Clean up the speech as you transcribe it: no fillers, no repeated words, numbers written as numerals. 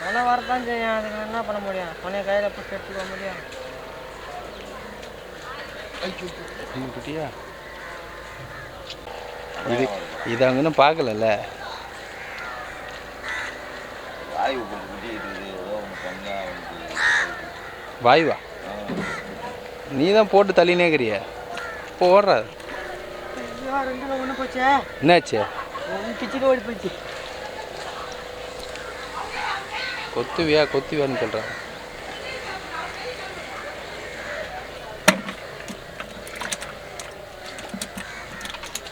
ஆனால் வரதான் செய்யும். அதுக்கு என்ன பண்ண முடியும்? பணைய கையில் போட்டு எடுத்துக்க முடியும். குட்டியா இது அவங்க இன்னும் பார்க்கலல்ல. வாயுவா நீ தான் போட்டு தள்ளினேக்கிறிய போடுற. என்னாச்சு? கொத்துவியான்னு சொல்கிறேன்.